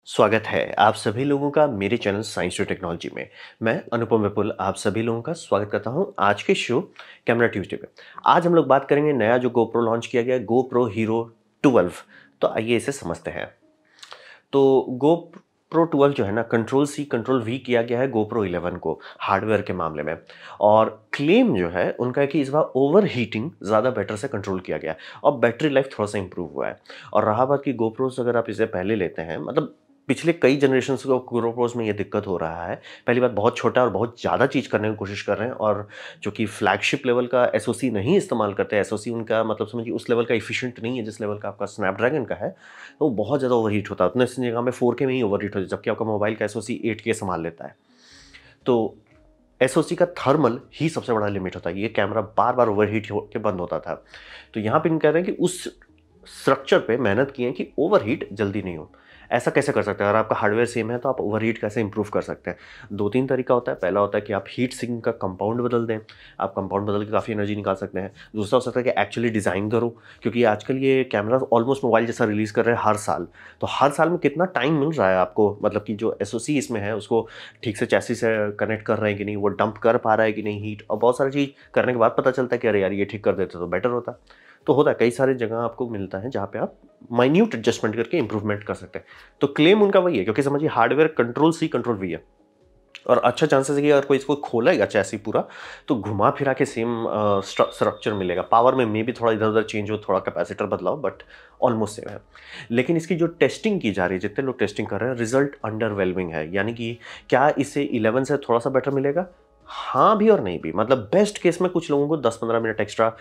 स्वागत है आप सभी लोगों का मेरे चैनल साइंस टू टेक्नोलॉजी में। मैं अनुपम विपुल आप सभी लोगों का स्वागत करता हूं आज के शो कैमरा ट्यूसडे पे। आज हम लोग बात करेंगे नया जो गोप्रो लॉन्च किया गया है, गोप्रो हीरो 12। तो आइए इसे समझते हैं। तो गोप्रो 12 जो है ना, कंट्रोल सी कंट्रोल वी किया गया है गोप्रो 11 को हार्डवेयर के मामले में। और क्लेम जो है उनका है कि इस बार ओवर हीटिंग ज़्यादा बेटर से कंट्रोल किया गया है और बैटरी लाइफ थोड़ा सा इंप्रूव हुआ है। और रहा बात कि गोप्रोस अगर आप इसे पहले लेते हैं, मतलब पिछले कई जनरेशंस को गोप्रोस में ये दिक्कत हो रहा है। पहली बात, बहुत छोटा और बहुत ज़्यादा चीज़ करने की कोशिश कर रहे हैं, और जो कि फ्लैगशिप लेवल का एसओसी नहीं इस्तेमाल करते। एसओसी उनका मतलब समझिए उस लेवल का एफिशिएंट नहीं है जिस लेवल का आपका स्नैपड्रैगन का है। तो वो बहुत ज़्यादा ओवरहीट होता है, उतने सी जगह में 4K में ही ओवरहीट होता है, जबकि आपका मोबाइल का एसओसी 8K संभाल लेता है। तो एसओसी का थर्मल ही सबसे बड़ा लिमिट होता है। ये कैमरा बार बार ओवरहीट होकर बंद होता था। तो यहाँ पे इन कह रहे हैं कि उस स्ट्रक्चर पे मेहनत की है कि ओवरहीट जल्दी नहीं हो। ऐसा कैसे कर सकते हैं? अगर आपका हार्डवेयर सेम है तो आप ओवरहीट कैसे इंप्रूव कर सकते हैं? दो तीन तरीका होता है। पहला होता है कि आप हीट सिंक का कंपाउंड बदल दें। आप कंपाउंड बदल के काफ़ी एनर्जी निकाल सकते हैं। दूसरा हो सकता है कि एक्चुअली डिज़ाइन करो, क्योंकि आजकल ये कैमरा ऑलमोस्ट मोबाइल जैसा रिलीज़ कर रहे हैं हर साल। तो हर साल में कितना टाइम मिल रहा है आपको, मतलब कि जो एसओसी इसमें है उसको ठीक से चैसी से कनेक्ट कर रहे हैं कि नहीं, वो डंप कर पा रहा है कि नहीं हीट, और बहुत सारी चीज़ करने के बाद पता चलता है कि अरे यार ये ठीक कर देते तो बेटर होता। तो होता है, कई सारे जगह आपको मिलता है जहाँ पे आप माइन्यूट एडजस्टमेंट करके इंप्रूवमेंट कर सकते हैं। तो क्लेम उनका वही है, क्योंकि समझिए hardware control C control V है, और अच्छा चांसेस है कि अगर कोई इसको खोलेगा चैसी पूरा, तो घुमा फिरा के सेम स्ट्रक्चर मिलेगा। पावर में मे भी थोड़ा इधर उधर चेंज हो, थोड़ा कैपेसिटर बदलाव, बट ऑलमोस्ट सेम है। लेकिन इसकी जो टेस्टिंग की जा रही है, जितने लोग टेस्टिंग कर रहे हैं, रिजल्ट अंडरवेलमिंग है। यानी कि क्या इसे 11 से थोड़ा सा बेटर मिलेगा? हाँ भी और नहीं भी। मतलब बेस्ट केस में कुछ लोगों को 10-15 minute extra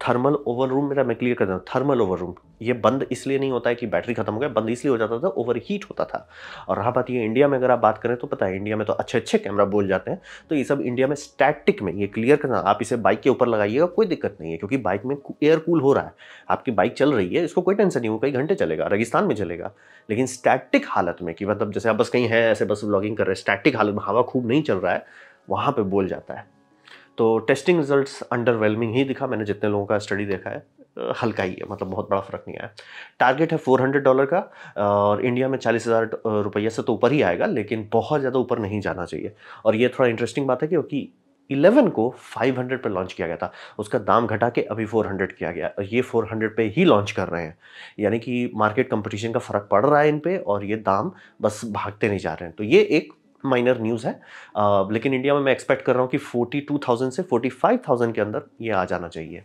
thermal over room, मेरा मैं क्लियर कर दूँ, थर्मल ओवर रूम ये बंद इसलिए नहीं होता है कि बैटरी खत्म हो गया, बंद इसलिए हो जाता था ओवर हीट होता था। और रहा बात ये, इंडिया में अगर आप बात करें तो पता है इंडिया में तो अच्छे अच्छे कैमरा बोल जाते हैं। तो ये सब इंडिया में स्टैटिक में, ये क्लियर करना, आप इसे बाइक के ऊपर लगाइएगा कोई दिक्कत नहीं है, क्योंकि बाइक में एयर कूल हो रहा है। आपकी बाइक चल रही है, इसको कोई टेंशन नहीं हो, कई घंटे चलेगा, रेगिस्तान में चलेगा। लेकिन स्टैटिक हालत में, कि मतलब जैसे आप बस कहीं है ऐसे बस व्लॉगिंग कर रहे हैं, स्टैटिक हालत में हवा खूब नहीं चल रहा है, वहाँ पे बोल जाता है। तो टेस्टिंग रिजल्ट्स अंडरवेलमिंग ही दिखा, मैंने जितने लोगों का स्टडी देखा है। हल्का ही है, मतलब बहुत बड़ा फर्क नहीं आया। टारगेट है $400 का, और इंडिया में 40,000 रुपये से तो ऊपर ही आएगा, लेकिन बहुत ज़्यादा ऊपर नहीं जाना चाहिए। और ये थोड़ा इंटरेस्टिंग बात है क्योंकि 11 को 500 पे लॉन्च किया गया था, उसका दाम घटा के अभी 400 किया गया, और ये 400 पे ही लॉन्च कर रहे हैं। यानी कि मार्केट कंपटीशन का फर्क पड़ रहा है इन पे, और ये दाम बस भागते नहीं जा रहे हैं। तो ये एक माइनर न्यूज़ है। लेकिन इंडिया में मैं एक्सपेक्ट कर रहा हूँ कि 42,000 से 45,000 के अंदर ये आ जाना चाहिए।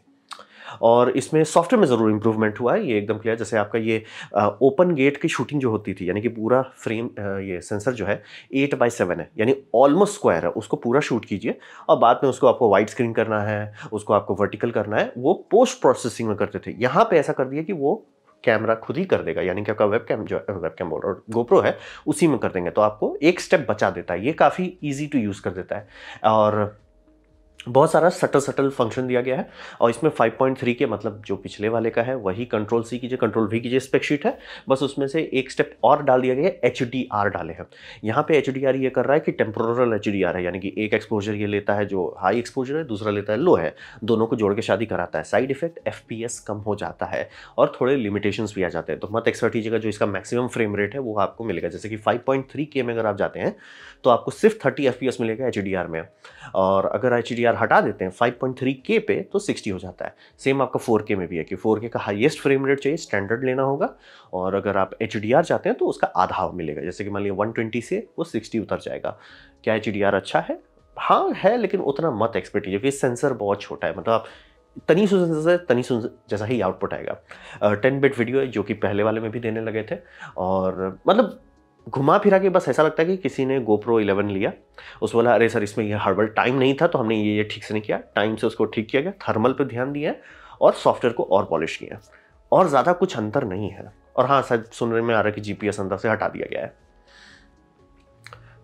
और इसमें सॉफ्टवेयर में ज़रूर इंप्रूवमेंट हुआ है, ये एकदम क्लियर। जैसे आपका ये ओपन गेट की शूटिंग जो होती थी, यानी कि पूरा फ्रेम, ये सेंसर जो है 8x7 है, यानी ऑलमोस्ट स्क्वायर है, उसको पूरा शूट कीजिए, और बाद में उसको आपको वाइड स्क्रीन करना है, उसको आपको वर्टिकल करना है, वो पोस्ट प्रोसेसिंग में करते थे। यहाँ पे ऐसा कर दिया कि वो कैमरा खुद ही कर देगा, यानी कि आपका वेबकैम, जो वेबकैम बोर्ड और गोप्रो है उसी में कर देंगे, तो आपको एक स्टेप बचा देता है। ये काफ़ी ईजी टू यूज़ कर देता है, और बहुत सारा सटल सटल फंक्शन दिया गया है। और इसमें 5.3 के, मतलब जो पिछले वाले का है वही कंट्रोल सी कीजिए कंट्रोल वी कीजिए स्पेक शीट है, बस उसमें से एक स्टेप और डाल दिया गया है, HDR डाले हैं। यहाँ पे HDR ये कर रहा है कि टेम्पोरल HDR है, यानी कि एक एक्सपोजर ये लेता है जो हाई एक्सपोजर है, दूसरा लेता है लो है, दोनों को जोड़ के शादी कराता है। साइड इफेक्ट FPS कम हो जाता है, और थोड़े लिमिटेशंस भी आ जाते हैं। तो मत एक्सपेक्ट कीजिएगा जो इसका मैक्सिमम फ्रेम रेट है वो आपको मिलेगा। जैसे कि 5.3K में अगर आप जाते हैं तो आपको सिर्फ 30 FPS मिलेगा HDR में, और अगर HDR हटा देते हैं 5.3K पे तो 60 हो जाता है। सेम आपका 4K में भी है कि 4K का हाईएस्ट फ्रेम रेट चाहिए, स्टैंडर्ड लेना होगा, और अगर आप HDR चाहते हैं तो उसका आधा मिलेगा। जैसे कि मान लिया 120 से वो 60 उतर जाएगा। क्या HDR अच्छा है? हाँ है, लेकिन उतना मत एक्सपेक्ट कीजिए, क्योंकि सेंसर बहुत छोटा है। मतलब आप तनीसु सेंसर से तनीसु जैसा ही आउटपुट आएगा। 10 बिट वीडियो है, जो कि पहले वाले में भी देने लगे थे, और मतलब घुमा फिरा के बस ऐसा लगता है कि किसी ने GoPro 11 लिया, उस बोला अरे सर इसमें ये हर्बल टाइम नहीं था तो हमने ये ठीक से नहीं किया, टाइम से उसको ठीक किया गया, थर्मल पे ध्यान दिया है, और सॉफ्टवेयर को और पॉलिश किया, और ज़्यादा कुछ अंतर नहीं है। और हाँ, शायद सुनने में आ रहा है कि GPS अंदर से हटा दिया गया है।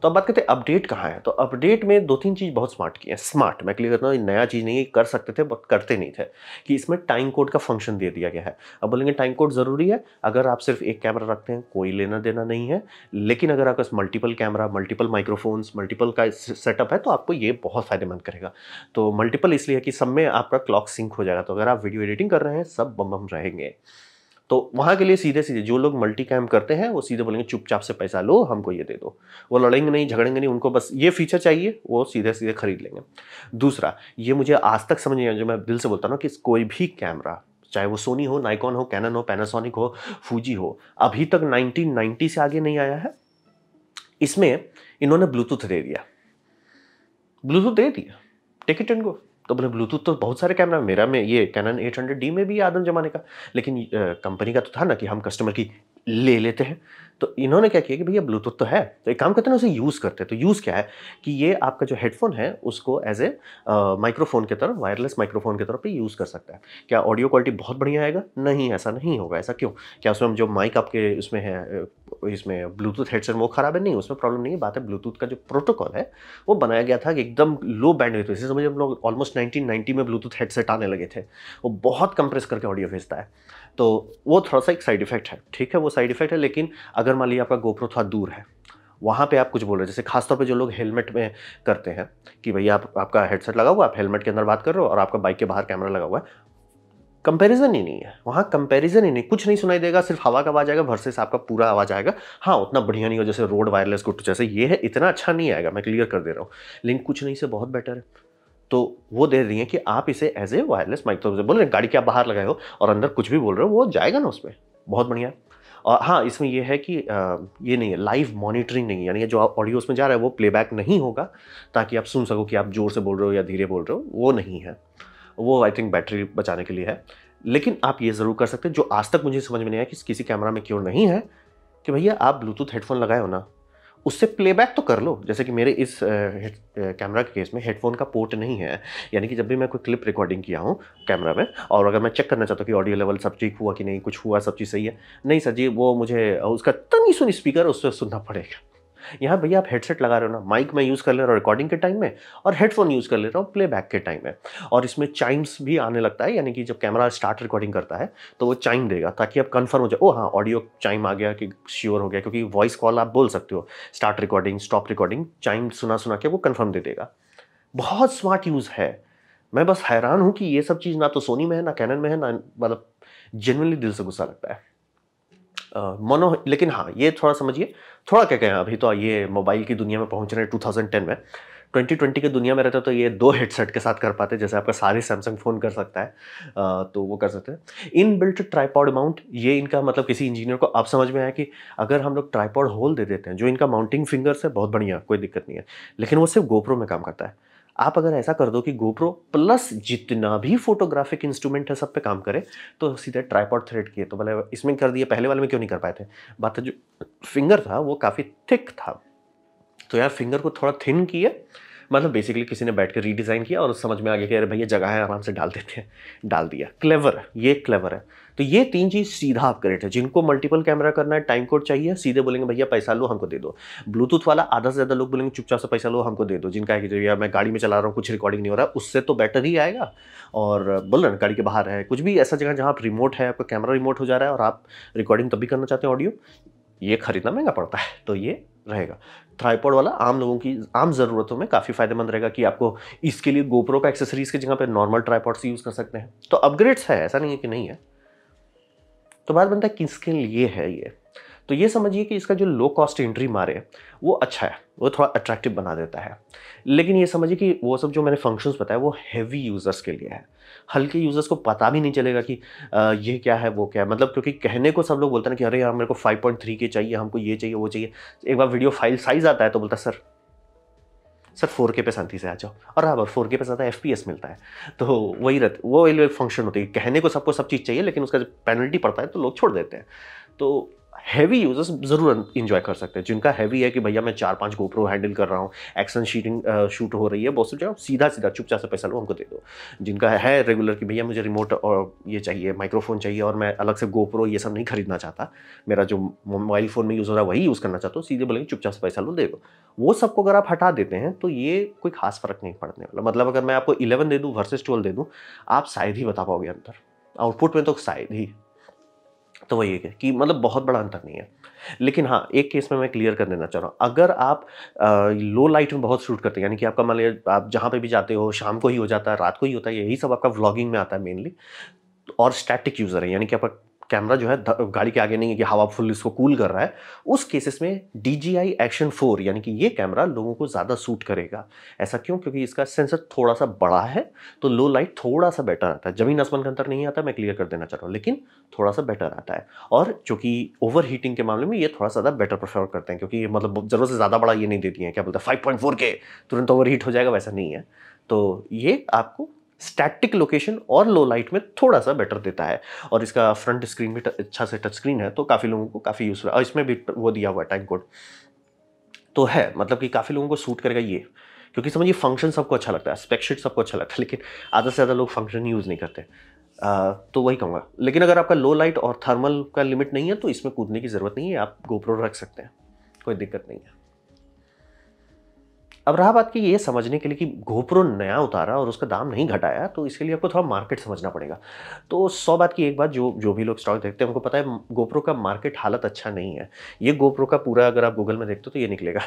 तो अब बात करते हैं अपडेट कहाँ है। तो अपडेट में दो तीन चीज़ बहुत स्मार्ट की है। स्मार्ट मैं क्लियर करता हूँ, नया चीज़ नहीं है, कर सकते थे बट करते नहीं थे, कि इसमें टाइम कोड का फंक्शन दे दिया गया है। अब बोलेंगे टाइम कोड ज़रूरी है, अगर आप सिर्फ एक कैमरा रखते हैं कोई लेना देना नहीं है, लेकिन अगर आपके पास multiple camera, multiple microphones, multiple का सेटअप है तो आपको ये बहुत फ़ायदेमंद करेगा। तो मल्टीपल इसलिए है कि सब में आपका क्लॉक सिंक हो जाएगा, तो अगर आप वीडियो एडिटिंग कर रहे हैं सब बम बम रहेंगे। तो वहाँ के लिए सीधे सीधे जो लोग मल्टी कैम करते हैं वो सीधे बोलेंगे चुपचाप से पैसा लो, हमको ये दे दो। वो लड़ेंगे नहीं, झगड़ेंगे नहीं, उनको बस ये फीचर चाहिए, वो सीधे सीधे खरीद लेंगे। दूसरा, ये मुझे आज तक समझ नहीं आया, जो मैं दिल से बोलता हूँ ना, कि कोई भी कैमरा, चाहे वो सोनी हो, नाइकॉन हो, कैनन हो, पैनासोनिक हो, फूजी हो, अभी तक 1990 से आगे नहीं आया है। इसमें इन्होंने ब्लूटूथ दे दिया, ब्लूटूथ दे दिया, टेक इट एंड गो। तो बोले ब्लूटूथ तो बहुत सारे कैमरा, मेरा में ये कैनन 800D में भी आदम जमाने का, लेकिन कंपनी का तो था ना कि हम कस्टमर की ले लेते हैं। तो इन्होंने क्या किया कि भैया ब्लूटूथ तो है, तो एक काम करते हैं ना, उसे यूज़ करते हैं। तो यूज़ क्या है कि ये आपका जो हेडफोन है उसको एज ए माइक्रोफोन की तरह, वायरलेस माइक्रोफोन की तरह पे यूज़ कर सकता है। क्या ऑडियो क्वालिटी बहुत बढ़िया आएगा? नहीं, ऐसा नहीं होगा। ऐसा क्यों? क्या उसमें जो माइक आपके उसमें है, इसमें ब्लूटूथ हेडसेट वो खराब है? नहीं, उसमें प्रॉब्लम नहीं है। बात है ब्लूटूथ का जो प्रोटोकॉल है वो बनाया गया था कि एकदम लो बैंडविड्थ, जैसे समझिए हम लोग ऑलमोस्ट 1990 में ब्लूटूथ हेडसेट आने लगे थे, वो बहुत कंप्रेस करके ऑडियो भेजता है। तो वो थोड़ा सा एक साइड इफेक्ट है, ठीक है, वो साइड इफेक्ट है। लेकिन अगर मान लीजिए आपका गोप्रो थोड़ा दूर है, वहाँ पे आप कुछ बोल रहे हैं, जैसे खासतौर पे जो लोग हेलमेट में करते हैं कि भैया आपका हेडसेट लगा हुआ, आप हेलमेट के अंदर बात कर रहे हो और आपका बाइक के बाहर कैमरा लगा हुआ है, कंपैरिजन ही नहीं है वहाँ, कंपैरिजन ही नहीं, कुछ नहीं सुनाई देगा, सिर्फ हवा का आवाज आएगा वर्सेस आपका पूरा आवाज आएगा। हाँ, उतना बढ़िया नहीं हो जैसे रोड वायरलेस गुट जैसे ये है, इतना अच्छा नहीं आएगा, मैं क्लियर कर दे रहा हूँ, लेकिन कुछ नहीं से बहुत बेटर है। तो वो दे रही है कि आप इसे एज ए वायरलेस माइक, तो बोल रहे गाड़ी के आप बाहर लगाए हो और अंदर कुछ भी बोल रहे हो, वो जाएगा ना उसमें, बहुत बढ़िया। और हाँ, इसमें ये है कि ये नहीं है, लाइव मॉनिटरिंग नहीं है, यानी जो ऑडियो उसमें जा रहा है वो प्लेबैक नहीं होगा ताकि आप सुन सको कि आप जोर से बोल रहे हो या धीरे बोल रहे हो, वो नहीं है। वो आई थिंक बैटरी बचाने के लिए है। लेकिन आप ये ज़रूर कर सकते हैं, जो आज तक मुझे समझ में नहीं आया कि किसी कैमरा में क्यों नहीं है, कि भैया आप ब्लूटूथ हेडफोन लगाए हो ना, उससे प्लेबैक तो कर लो। जैसे कि मेरे इस कैमरा के केस में हेडफोन का पोर्ट नहीं है, यानी कि जब भी मैं कोई क्लिप रिकॉर्डिंग किया हूँ कैमरा में और अगर मैं चेक करना चाहता हूँ कि ऑडियो लेवल सब ठीक हुआ कि नहीं, कुछ हुआ, सब चीज़ सही है, नहीं सर जी, वो मुझे उसका तनी सुनी स्पीकर उससे सुनना पड़ेगा। यहाँ भैया आप हेडसेट लगा रहे हो ना, माइक में यूज़ कर ले रहा हूँ रिकॉर्डिंग के टाइम में और हेडफोन यूज़ कर ले रहा हूँ प्लेबैक के टाइम में, और इसमें चाइम्स भी आने लगता है, यानी कि जब कैमरा स्टार्ट रिकॉर्डिंग करता है तो वो चाइम देगा ताकि आप कंफर्म हो जाए, ओ हाँ ऑडियो चाइम आ गया, कि श्योर हो गया, क्योंकि वॉइस कॉल आप बोल सकते हो, start recording, stop recording, chyme सुना सुना के वो कंफर्म दे देगा। बहुत स्मार्ट यूज़ है। मैं बस हैरान हूँ कि ये सब चीज़ ना तो सोनी में है, ना कैनन में है, ना, मतलब जेन्युइनली दिल से गुस्सा लगता है। मोनो, लेकिन हाँ ये थोड़ा समझिए, थोड़ा क्या कहें, अभी तो ये मोबाइल की दुनिया में पहुंच रहे हैं 2010 में, 2020 की दुनिया में रहते तो ये 2 हेडसेट के साथ कर पाते, जैसे आपका सारे सैमसंग फ़ोन कर सकता है, तो वो कर सकते हैं। इनबिल्ट ट्राइपॉड माउंट, ये इनका मतलब किसी इंजीनियर को अब समझ में आया कि अगर हम लोग ट्राइपॉड होल दे देते हैं, जो इनका माउंटिंग फिंगर्स है बहुत बढ़िया, कोई दिक्कत नहीं है, लेकिन वो सिर्फ गोप्रो में काम करता है। आप अगर ऐसा कर दो कि गोप्रो प्लस जितना भी फोटोग्राफिक इंस्ट्रूमेंट है सब पे काम करे, तो सीधे ट्राइपॉड थ्रेड किए, तो भले इसमें कर दिए, पहले वाले में क्यों नहीं कर पाए थे? बात है जो फिंगर था वो काफ़ी थिक था, तो यार फिंगर को थोड़ा थिन किया, मतलब बेसिकली किसी ने बैठ कर रीडिज़ाइन किया और समझ में आ गया कि अरे भैया जगह है, आराम से डाल देते हैं, डाल दिया। क्लेवर, ये क्लेवर है। तो ये 3 चीज़ सीधा अपग्रेड है। जिनको मल्टीपल कैमरा करना है, टाइम कोड चाहिए, सीधे बोलेंगे भैया पैसा लो हमको दे दो। ब्लूटूथ वाला आधा से ज़्यादा लोग बोलेंगे चुपचाप से पैसा लो हमको दे दो, जिनका है कि यार मैं गाड़ी में चला रहा हूँ, कुछ रिकॉर्डिंग नहीं हो रहा, उससे तो बेटर ही आएगा। और बोल रहे हैं गाड़ी के बाहर है, कुछ भी ऐसा जगह जहाँ आप रिमोट है, आपका कैमरा रिमोट हो जा रहा है और आप रिकॉर्डिंग तब भी करना चाहते हैं ऑडियो, ये खरीदना महंगा पड़ता है, तो ये रहेगा। ट्राइपॉड वाला आम लोगों की आम ज़रूरतों में काफ़ी फायदेमंद रहेगा कि आपको इसके लिए गोप्रो का एक्सेसरीज की जगह पे नॉर्मल ट्राइपॉड से यूज़ कर सकते हैं। तो अपग्रेड्स है, ऐसा नहीं है कि नहीं है। तो बात बनता है किसके लिए है ये, तो ये समझिए कि इसका जो लो कॉस्ट एंट्री मारे वो अच्छा है, वो थोड़ा अट्रैक्टिव बना देता है। लेकिन ये समझिए कि वो सब जो मैंने फंक्शंस बताए वो हैवी यूज़र्स के लिए है। हल्के यूज़र्स को पता भी नहीं चलेगा कि ये क्या है वो क्या है, मतलब क्योंकि कहने को सब लोग बोलते हैं ना कि अरे यार मेरे को 5.3 के चाहिए, हमको ये चाहिए वो चाहिए। एक बार वीडियो फाइल साइज आता है तो बोलता है सर 4K पे शांति से आ जाओ, और बराबर 4K पे ज़्यादा FPS मिलता है। तो वही फंक्शन होती है, कहने को सबको सब चीज़ चाहिए, लेकिन उसका जब पेनल्टी पड़ता है तो लोग छोड़ देते हैं। तो हैवी यूजर्स ज़रूर इंजॉय कर सकते हैं। जिनका हैवी है कि भैया मैं 4-5 गोप्रो हैंडल कर रहा हूँ, एक्शन शूट हो रही है, बहुत से सीधा सीधा चुपचाप से पैसा लो हमको दे दो। जिनका है रेगुलर कि भैया मुझे रिमोट और ये चाहिए, माइक्रोफोन चाहिए, और मैं अलग से गोप्रो ये सब नहीं खरीदना चाहता, मेरा जो मोबाइल फ़ोन में यूज़ हो रहा है वही यूज़ करना चाहता हूँ, सीधे बोलेंगे चुपचाप से पैसा लो दे दो। वो सबको अगर आप हटा देते हैं तो ये कोई खास फ़र्क नहीं पड़ने वाला। मतलब अगर मैं आपको 11 दे दूँ वर्सेस 12 दे दूँ, आप शायद ही बता पाओगे अंतर, आउटपुट में तो शायद ही। तो वही है कि मतलब बहुत बड़ा अंतर नहीं है। लेकिन हाँ, एक केस में मैं क्लियर कर देना चाह रहा हूँ, अगर आप लो लाइट में बहुत शूट करते हैं, यानी कि आपका मान लीजिए आप जहाँ पे भी जाते हो शाम को ही हो जाता है, रात को ही होता है, यही सब आपका व्लॉगिंग में आता है मेनली, और स्टैटिक यूज़र है, यानी कि आपका कैमरा जो है गाड़ी के आगे नहीं है कि हवा फुल इसको कूल कर रहा है, उस केसेस में DJI Action 4 यानी कि ये कैमरा लोगों को ज़्यादा सूट करेगा। ऐसा क्यों? क्योंकि इसका सेंसर थोड़ा सा बड़ा है, तो लो लाइट थोड़ा सा बेटर आता है। ज़मीन आसमान का अंतर नहीं आता, मैं क्लियर कर देना चाह रहा हूँ, लेकिन थोड़ा सा बेटर आता है। और चूँकि ओवर हीटिंग के मामले में ये थोड़ा सा ज़्यादा बेटर प्रेफर करते हैं, क्योंकि मतलब ज़रूरत से ज़्यादा बड़ा ये नहीं देती है, क्या बोलते हैं 5.4K तुरंत ओवर हीट हो जाएगा, वैसा नहीं है। तो ये आपको स्टैटिक लोकेशन और लो लाइट में थोड़ा सा बेटर देता है। और इसका फ्रंट स्क्रीन भी अच्छा से टच स्क्रीन है, तो काफ़ी लोगों को काफ़ी यूज़फुल है। और इसमें भी वो दिया हुआ है टाइम कोड, तो है मतलब कि काफ़ी लोगों को सूट करेगा ये, क्योंकि समझिए फंक्शन सबको अच्छा लगता है, स्पेक शीट सबको अच्छा लगता है, लेकिन आधा से ज़्यादा लोग फंक्शन यूज़ नहीं करते। तो वही कहूँगा। लेकिन अगर आपका लो लाइट और थर्मल का लिमिट नहीं है तो इसमें कूदने की ज़रूरत नहीं है, आप GoPro रख सकते हैं, कोई दिक्कत नहीं है। अब रहा बात कि ये समझने के लिए कि GoPro नया उतारा और उसका दाम नहीं घटाया, तो इसके लिए आपको थोड़ा मार्केट समझना पड़ेगा। तो 100 बात की एक बात, जो भी लोग स्टॉक देखते हैं उनको पता है GoPro का मार्केट हालत अच्छा नहीं है। ये GoPro का पूरा अगर आप गूगल में देखते हो तो ये निकलेगा।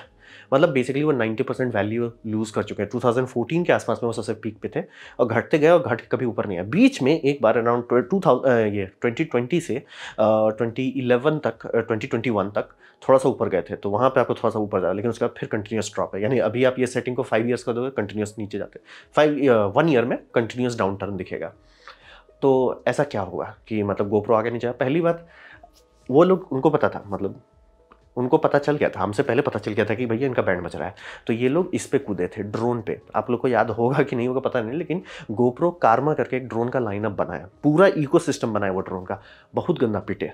मतलब बेसिकली वो 90% वैल्यू लूज़ कर चुके हैं। 2014 के आसपास में वो सबसे पीक पे थे और घटते गए और घट के कभी ऊपर नहीं आए। बीच में एक बार अराउंड 2020 से 2011 तक 2021 तक थोड़ा सा ऊपर गए थे, तो वहाँ पे आपको थोड़ा सा ऊपर जाएगा, लेकिन उसके बाद फिर कंटिन्यूस ड्रॉप है। यानी अभी आप ये सेटिंग को 5 ईयर्स कर दोगे, कंटिन्यूस नीचे जाते हैं। 1 ईयर में कंटिन्यूस डाउन टर्न दिखेगा। तो ऐसा क्या हुआ कि मतलब GoPro आगे नहीं जाए? पहली बात, वो लोग, उनको पता था, मतलब उनको पता चल गया था, हमसे पहले पता चल गया था कि भैया इनका बैंड बज रहा है, तो ये लोग इस पे कूदे थे, ड्रोन पे। आप लोग को याद होगा कि नहीं होगा पता नहीं, लेकिन GoPro कारमा करके एक ड्रोन का लाइनअप बनाया, पूरा इकोसिस्टम बनाया वो ड्रोन का। बहुत गंदा पीटे,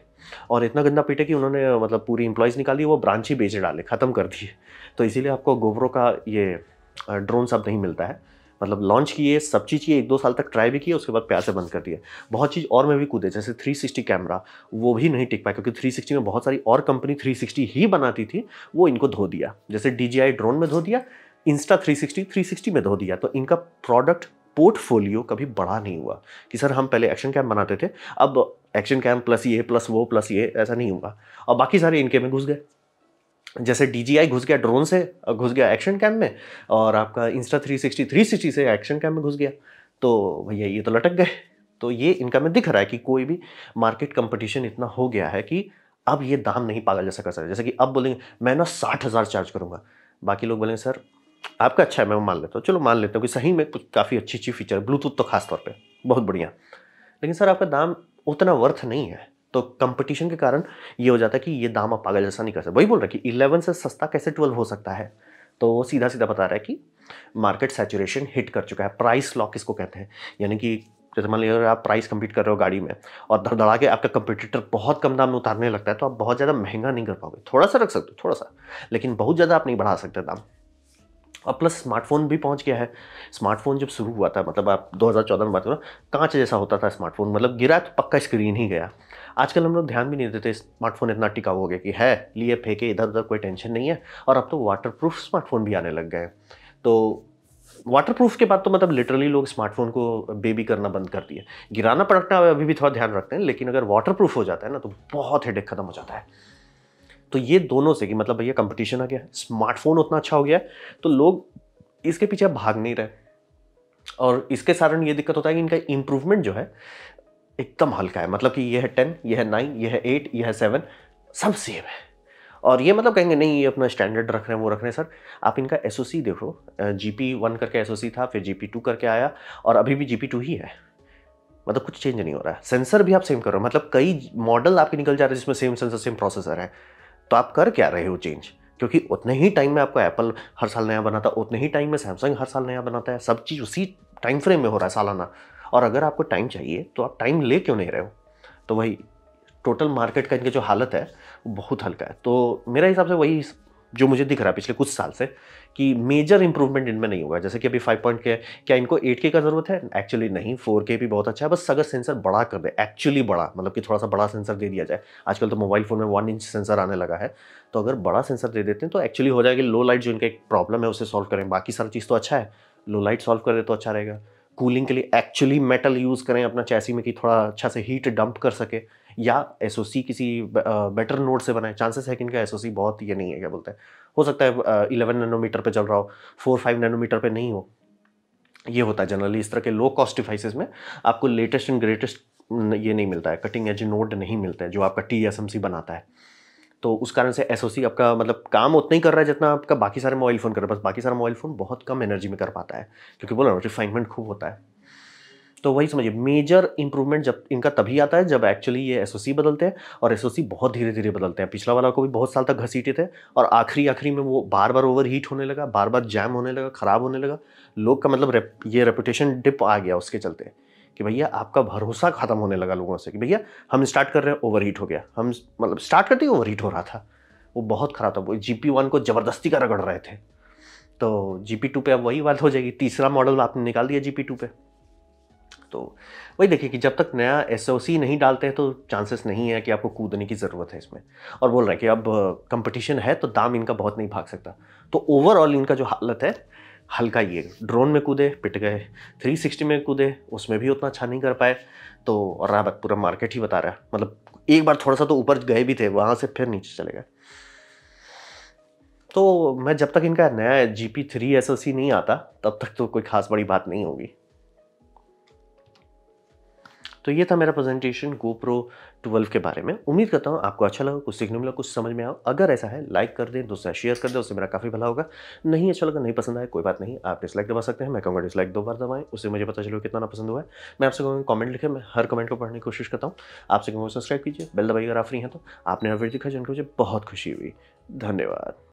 और इतना गंदा पीटे कि उन्होंने मतलब पूरी एम्प्लॉयज़ निकाल दी, वो ब्रांच ही बेच डाले, ख़त्म कर दिए। तो इसीलिए आपको GoPro का ये ड्रोन सब नहीं मिलता है। मतलब लॉन्च किए, सब चीज़ किए, 1-2 साल तक ट्राई भी किए, उसके बाद प्यार से बंद कर दिए। बहुत चीज़ और में भी कूदे, जैसे 360 कैमरा, वो भी नहीं टिक पाया, क्योंकि 360 में बहुत सारी और कंपनी 360 ही बनाती थी, वो इनको धो दिया। जैसे DJI ड्रोन में धो दिया, Insta360 360 में धो दिया। तो इनका प्रोडक्ट पोर्टफोलियो कभी बड़ा नहीं हुआ कि सर हम पहले एक्शन कैम बनाते थे, अब एक्शन कैम प्लस ये प्लस वो प्लस ये, ऐसा नहीं हुआ। और बाकी सारे इनके में घुस गए। जैसे DJI घुस गया ड्रोन से, घुस गया एक्शन कैम में, और आपका Insta360 360 से एक्शन कैम में घुस गया, तो भैया ये तो लटक गए। तो ये इनका में दिख रहा है कि कोई भी मार्केट कंपटीशन इतना हो गया है कि अब ये दाम नहीं पागल जैसा कर सकते। जैसे कि अब बोलेंगे मैं ना 60,000 चार्ज करूंगा, बाकी लोग बोलेंगे सर आपका अच्छा है, मैं मान लेता हूँ, चलो मान लेता हूँ कि सही में कुछ काफ़ी अच्छी अच्छी फीचर, ब्लूटूथ तो खास तौर पर बहुत बढ़िया, लेकिन सर आपका दाम उतना वर्थ नहीं है। तो कंपटीशन के कारण ये हो जाता है कि ये दाम आप पागल जैसा नहीं कर सकते। वही बोल रहा है कि 11 से सस्ता कैसे 12 हो सकता है? तो वो सीधा सीधा बता रहा है कि मार्केट सैचुरेशन हिट कर चुका है। प्राइस लॉक इसको कहते हैं। यानी कि जैसे मान लीजिए अगर आप प्राइस कम्पीट कर रहे हो गाड़ी में और धड़धड़ा के आपका कंपटीटर बहुत कम दाम में उतारने लगता है, तो आप बहुत ज़्यादा महंगा नहीं कर पाओगे। थोड़ा सा रख सकते हो, थोड़ा सा, लेकिन बहुत ज़्यादा आप नहीं बढ़ा सकते दाम। और प्लस स्मार्टफोन भी पहुंच गया है। स्मार्टफोन जब शुरू हुआ था, मतलब आप 2014 में बात करो, कांच जैसा होता था स्मार्टफोन, मतलब गिरा तो पक्का स्क्रीन ही गया। आजकल हम लोग ध्यान भी नहीं देते, स्मार्टफोन इतना टिकाऊ हो गया कि है लिए फेंके इधर उधर, कोई टेंशन नहीं है। और अब तो वाटरप्रूफ स्मार्टफोन भी आने लग गए। तो वाटरप्रूफ के बाद तो मतलब लिटरली लोग स्मार्टफोन को बेबी करना बंद कर दिए। गिराना पड़ता है अभी भी थोड़ा ध्यान रखते हैं, लेकिन अगर वाटरप्रूफ हो जाता है ना तो बहुत हेडेक खत्म हो जाता है। तो ये दोनों से कि मतलब भैया कंपटीशन आ गया, स्मार्टफोन उतना अच्छा हो गया है, तो लोग इसके पीछे भाग नहीं रहे। और इसके कारण ये दिक्कत होता है कि इनका इंप्रूवमेंट जो है एकदम हल्का है। मतलब कि ये है 10, ये है 9, ये है 8, ये है 7, सब सेम है। और ये मतलब कहेंगे नहीं ये अपना स्टैंडर्ड रख रहे हैं, वो रख रहे हैं। सर आप इनका SoC देखो, GP1 करके SoC था, फिर GP2 करके आया, और अभी भी GP2 ही है। मतलब कुछ चेंज नहीं हो रहा है। सेंसर भी आप सेम कर रहे हो, मतलब कई मॉडल आपके निकल जा रहे हैं जिसमें सेम सेंसर सेम प्रोसेसर है। तो आप कर क्या रहे हो चेंज? क्योंकि उतने ही टाइम में आपका एप्पल हर साल नया बनाता है, उतने ही टाइम में सैमसंग हर साल नया बनाता है। सब चीज़ उसी टाइम फ्रेम में हो रहा है, सालाना। और अगर आपको टाइम चाहिए तो आप टाइम ले क्यों नहीं रहे हो? तो वही टोटल मार्केट का इनका जो हालत है वो बहुत हल्का है। तो मेरा हिसाब से वही जो मुझे दिख रहा है पिछले कुछ साल से कि मेजर इंप्रूवमेंट इनमें नहीं होगा। जैसे कि अभी 5 पॉइंट के, क्या इनको 8K का ज़रूरत है? एक्चुअली नहीं, 4K भी बहुत अच्छा है। बस अगर सेंसर बड़ा कर दे, एक्चुअली बड़ा, मतलब कि थोड़ा सा बड़ा सेंसर दे दिया जाए। आजकल तो मोबाइल फ़ोन में 1 इंच सेंसर आने लगा है, तो अगर बड़ा सेंसर दे देते हैं तो एक्चुअली हो जाएगी। लो लाइट जो इनका एक प्रॉब्लम है उसे सॉल्व करें, बाकी सारी चीज़ तो अच्छा है, लो लाइट सॉल्व कर दे तो अच्छा रहेगा। कूलिंग के लिए एक्चुअली मेटल यूज़ करें अपना चैसी में कि थोड़ा अच्छा से हीट डंप कर सके, या SoC किसी बेटर नोड से बनाए। चांसेस है कि इनका SoC बहुत ये नहीं है, क्या बोलते हैं, हो सकता है 11 नैनोमीटर पे चल रहा हो, 4-5 नैनोमीटर पे नहीं हो। ये होता है जनरली इस तरह के लो कॉस्ट डिवाइसेस में, आपको लेटेस्ट एंड ग्रेटेस्ट ये नहीं मिलता है, कटिंग एज नोड नहीं मिलता है जो आपका TSMC बनाता है। तो उस कारण से SoC आपका मतलब काम उतना ही कर रहा है जितना आपका बाकी सारे मोबाइल फ़ोन कर रहा है, बस बाकी सारा मोबाइल फ़ोन बहुत कम एनर्जी में कर पाता है, क्योंकि बोला ना रिफाइनमेंट खूब होता है। तो वही समझिए मेजर इंप्रूवमेंट जब इनका तभी आता है जब एक्चुअली ये SoC बदलते हैं, और SoC बहुत धीरे-धीरे बदलते हैं। पिछला वाला को भी बहुत साल तक घसीटे थे और आखिरी में वो बार-बार ओवरहीट होने लगा, बार-बार जैम होने लगा, खराब होने लगा। लोग का मतलब ये रेपुटेशन डिप आ गया उसके चलते, कि भैया आपका भरोसा खत्म होने लगा लोगों से, कि भैया हम स्टार्ट कर रहे हैं ओवरहीट हो गया। हम मतलब स्टार्ट करते ही ओवरहीट हो रहा था। वो बहुत खराब था। वो GP1 को ज़बरदस्ती का रगड़ रहे थे। तो GP2 पे अब वही बात हो जाएगी। तीसरा मॉडल आपने निकाल दिया GP2 पे। तो वही देखिए कि जब तक नया SoC नहीं डालते हैं तो चांसेस नहीं है कि आपको कूदने की ज़रूरत है इसमें। और बोल रहे हैं कि अब कंपटीशन है तो दाम इनका बहुत नहीं भाग सकता। तो ओवरऑल इनका जो हालत है, हल्का ये ड्रोन में कूदे पिट गए, 360 में कूदे उसमें भी उतना अच्छा नहीं कर पाए। तो और रहा पूरा मार्केट ही बता रहा है, मतलब एक बार थोड़ा सा तो ऊपर गए भी थे, वहाँ से फिर नीचे चले गए। तो मैं जब तक इनका नया GP3 SoC नहीं आता तब तक तो कोई खास बड़ी बात नहीं होगी। तो ये था मेरा प्रेजेंटेशन GoPro 12 के बारे में। उम्मीद करता हूँ आपको अच्छा लगा, कुछ सीखने मिला, कुछ समझ में आया। अगर ऐसा है लाइक कर दें, दोस्तों शेयर कर दें, उससे मेरा काफ़ी भला होगा। नहीं अच्छा लगा, नहीं पसंद आया, कोई बात नहीं, आप डिसलाइक दबा सकते हैं। मैं कहूँगा डिसलाइक 2 बार दबाएं, उससे मुझे पता चलो कितना ना पसंद हुआ है। मैं आपसे कहूँगा कमेंट लिखें, मैं हर कमेंट को पढ़ने की कोशिश करता हूँ। आपसे कहूँगा सब्सक्राइब कीजिए, बेल दबाइए अगर आप फ्री हैं तो। आपने हर वीडियो दिखा जिनको मुझे बहुत खुशी हुई। धन्यवाद।